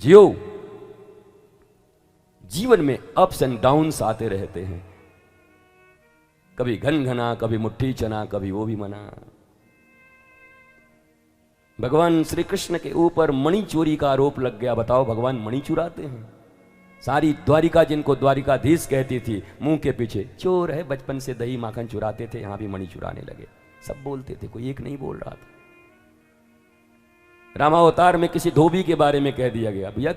जियो। जीवन में ups and downs आते रहते हैं, कभी घन घना, कभी मुट्ठी चना, कभी वो भी मना। भगवान श्री कृष्ण के ऊपर मणि चोरी का आरोप लग गया। बताओ, भगवान मणि चुराते हैं? सारी द्वारिका, जिनको द्वारिकाधीश कहती थी, मुंह के पीछे चोर है, बचपन से दही माखन चुराते थे, यहां भी मणि चुराने लगे। सब बोलते थे, कोई एक नहीं बोल रहा था। रामावतार में किसी धोबी के बारे में कह दिया गया। भैया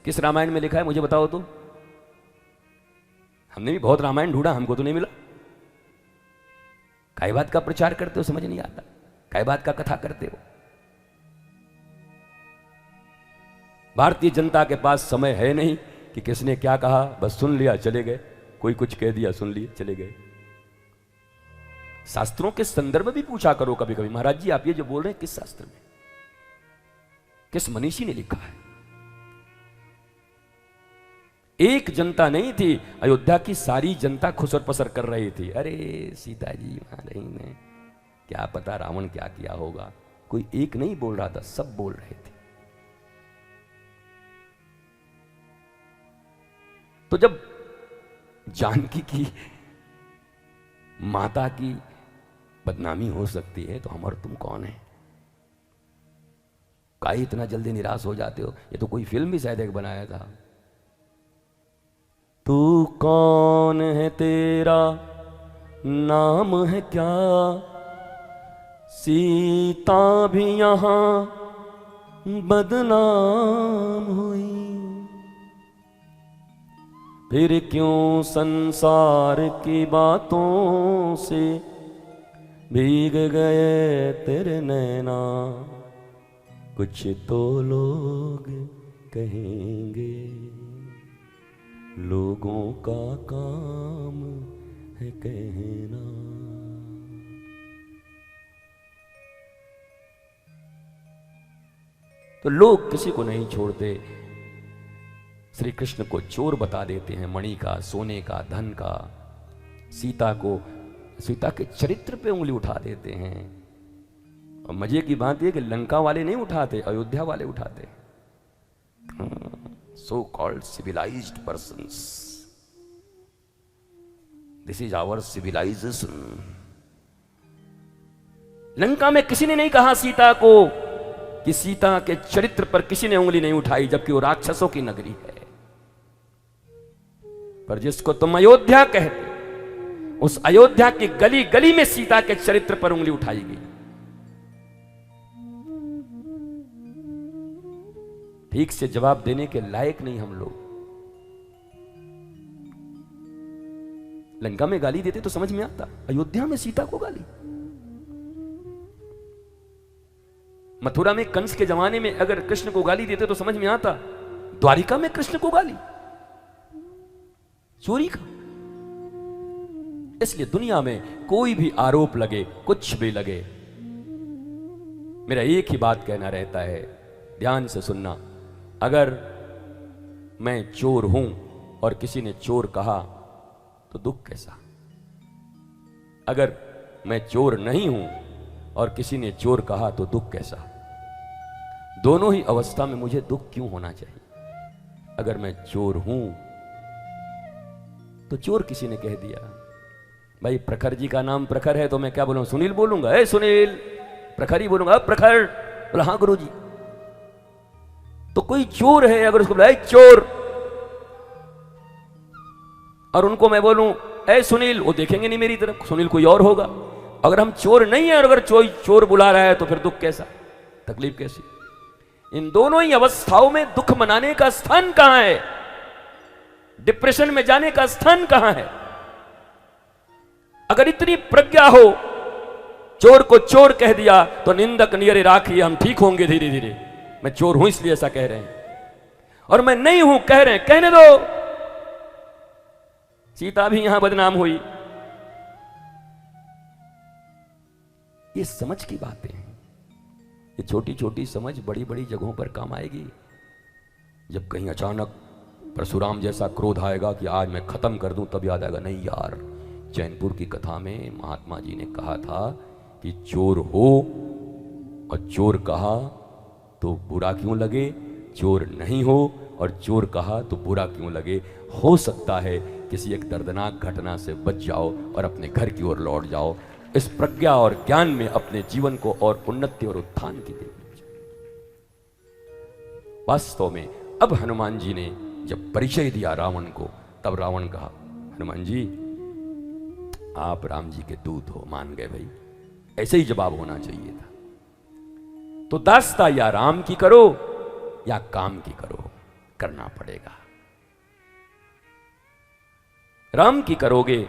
किस रामायण में लिखा है, मुझे बताओ तो। हमने भी बहुत रामायण ढूंढा, हमको तो नहीं मिला। काय बात का प्रचार करते हो, समझ नहीं आता। काय बात का कथा करते हो। भारतीय जनता के पास समय है नहीं कि किसने क्या कहा, बस सुन लिया चले गए। कोई कुछ कह दिया, सुन लिए चले गए। शास्त्रों के संदर्भ भी पूछा करो कभी कभी, महाराज जी आप ये जो बोल रहे हैं किस शास्त्र में, किस मनीषी ने लिखा है। एक जनता नहीं थी, अयोध्या की सारी जनता खुसर पसर कर रही थी। अरे सीता जी वहां रही ने, क्या पता रावण क्या किया होगा। कोई एक नहीं बोल रहा था, सब बोल रहे थे। तो जब जानकी की माता की बदनामी हो सकती है, तो हम और तुम कौन है? काहे इतना जल्दी निराश हो जाते हो? ये तो कोई फिल्म भी शायद एक बनाया था। तू कौन है, तेरा नाम है क्या, सीता भी यहां बदनाम हुई, फिर क्यों संसार की बातों से भीग गए तेरे नैना, कुछ तो लोग कहेंगे, लोगों का काम है कहना। तो लोग किसी को नहीं छोड़ते, श्री कृष्ण को चोर बता देते हैं, मणि का, सोने का, धन का। सीता के चरित्र पे उंगली उठा देते हैं। और मजे की बात यह कि लंका वाले नहीं उठाते, अयोध्या वाले उठाते। So called civilized persons, this is our civilization. Lanka में किसी ने नहीं कहा सीता को कि सीता के चरित्र पर किसी ने उंगली नहीं उठाई, जबकि वो राक्षसों की नगरी है। पर जिसको तुम अयोध्या कहते, उस अयोध्या की गली गली में सीता के चरित्र पर उंगली उठाई गई। ठीक से जवाब देने के लायक नहीं हम लोग। लंका में गाली देते तो समझ में आता, अयोध्या में सीता को गाली। मथुरा में कंस के जमाने में अगर कृष्ण को गाली देते तो समझ में आता, द्वारिका में कृष्ण को गाली, चोरी का। इसलिए दुनिया में कोई भी आरोप लगे, कुछ भी लगे, मेरा एक ही बात कहना रहता है, ध्यान से सुनना। अगर मैं चोर हूं और किसी ने चोर कहा तो दुख कैसा? अगर मैं चोर नहीं हूं और किसी ने चोर कहा तो दुख कैसा? दोनों ही अवस्था में मुझे दुख क्यों होना चाहिए? अगर मैं चोर हूं तो चोर किसी ने कह दिया, भाई प्रखर जी का नाम प्रखर है, तो मैं क्या बोलूंगा? सुनील बोलूंगा? ए सुनील, प्रखर ही बोलूंगा। प्रखर बोला, हाँ गुरु जी। तो कोई चोर है, अगर उसको बोला चोर, और उनको मैं बोलूं ए सुनील, वो देखेंगे नहीं मेरी तरफ, सुनील कोई और होगा। अगर हम चोर नहीं है और अगर चोर बुला रहा है तो फिर दुख कैसा, तकलीफ कैसी? इन दोनों ही अवस्थाओं में दुख मनाने का स्थान कहां है? डिप्रेशन में जाने का स्थान कहां है? अगर इतनी प्रज्ञा हो, चोर को चोर कह दिया तो निंदक नियरे राखिए, हम ठीक होंगे धीरे धीरे। मैं चोर हूं इसलिए ऐसा कह रहे हैं, और मैं नहीं हूं कह रहे हैं, कहने दो। सीता भी यहां बदनाम हुई। ये समझ की बातें हैं। ये छोटी छोटी समझ बड़ी बड़ी जगहों पर काम आएगी। जब कहीं अचानक परशुराम जैसा क्रोध आएगा कि आज मैं खत्म कर दूं, तब याद आएगा, नहीं यार, चैनपुर की कथा में महात्मा जी ने कहा था कि चोर हो और चोर कहा तो बुरा क्यों लगे, चोर नहीं हो, और चोर कहा तो बुरा क्यों लगे। हो सकता है किसी एक दर्दनाक घटना से बच जाओ और अपने घर की ओर लौट जाओ। इस प्रज्ञा और ज्ञान में अपने जीवन को और उन्नति और उत्थान की दिशा। वास्तव में अब हनुमान जी ने जब परिचय दिया रावण को, तब रावण कहा, हनुमान जी आप राम जी के दूत हो, मान गए भाई, ऐसे ही जवाब होना चाहिए था। तो दास्ता या राम की करो या काम की करो, करना पड़ेगा। राम की करोगे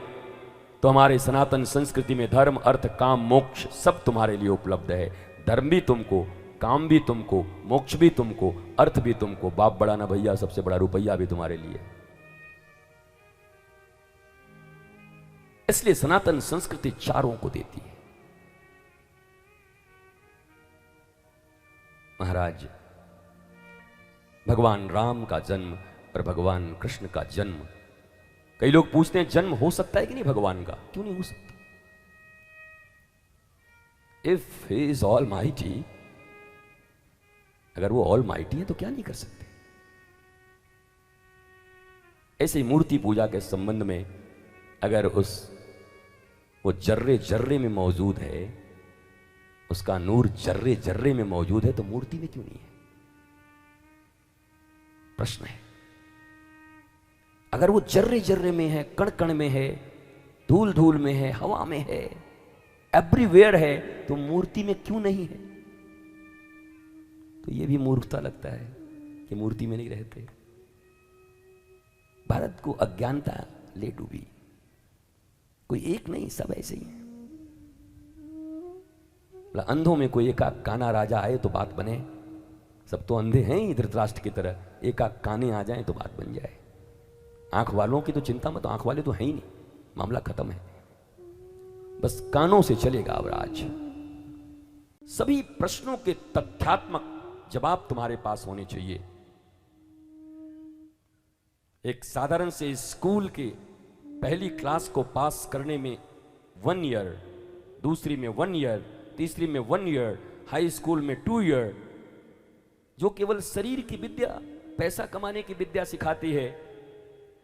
तो हमारे सनातन संस्कृति में धर्म अर्थ काम मोक्ष सब तुम्हारे लिए उपलब्ध है। धर्म भी तुमको, काम भी तुमको, मोक्ष भी तुमको, अर्थ भी तुमको। बाप बड़ा ना भैया, सबसे बड़ा रुपया भी तुम्हारे लिए। इसलिए सनातन संस्कृति चारों को देती है। महाराज, भगवान राम का जन्म और भगवान कृष्ण का जन्म, कई लोग पूछते हैं जन्म हो सकता है कि नहीं भगवान का? क्यों नहीं हो सकता? If he is all mighty, अगर वो ऑल माइटी है तो क्या नहीं कर सकते। ऐसे मूर्ति पूजा के संबंध में अगर वो जर्रे जर्रे में मौजूद है, उसका नूर जर्रे जर्रे में मौजूद है, तो मूर्ति में क्यों नहीं है? प्रश्न है। अगर वो जर्रे जर्रे में है, कण कण में है, धूल धूल में है, हवा में है, एवरीवेयर है, तो मूर्ति में क्यों नहीं है? तो ये भी मूर्खता लगता है कि मूर्ति में नहीं रहते। भारत को अज्ञानता ले डूबी। कोई एक नहीं, सब ऐसे ही है। अंधों में कोई एकाक काना राजा आए तो बात बने। सब तो अंधे हैं ही धृतराष्ट्र की तरह, एकाक काने आ जाए तो बात बन जाए। आंख वालों की तो चिंता मत, आंख वाले तो है ही नहीं, मामला खत्म है। बस कानों से चलेगा अब राज। सभी प्रश्नों के तथ्यात्मक जवाब तुम्हारे पास होने चाहिए। एक साधारण से स्कूल के पहली क्लास को पास करने में 1 ईयर, दूसरी में 1 ईयर, तीसरी में 1 ईयर, हाई स्कूल में 2 ईयर, जो केवल शरीर की विद्या, पैसा कमाने की विद्या सिखाती है।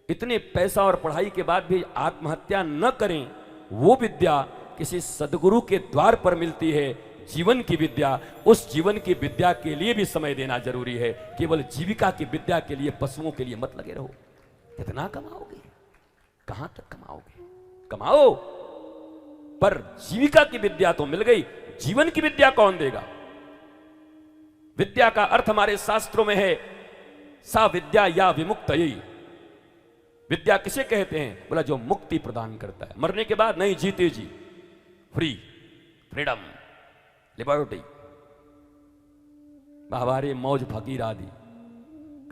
इतने पैसा और पढ़ाई के बाद भी आत्महत्या न करें, वो विद्या किसी सदगुरु के द्वार पर मिलती है। जीवन की विद्या, उस जीवन की विद्या के लिए भी समय देना जरूरी है। केवल जीविका की विद्या के लिए, पशुओं के लिए मत लगे रहो। कितना कमाओगे, कहां तक कमाओगे? कमाओ, पर जीविका की विद्या तो मिल गई, जीवन की विद्या कौन देगा? विद्या का अर्थ हमारे शास्त्रों में है सा विद्या या विमुक्तयी। विद्या किसे कहते हैं? बोला जो मुक्ति प्रदान करता है। मरने के बाद नहीं, जीते जी फ्री, फ्रीडम, लिबर्टी, बाहवारे मौज फकीर आदि।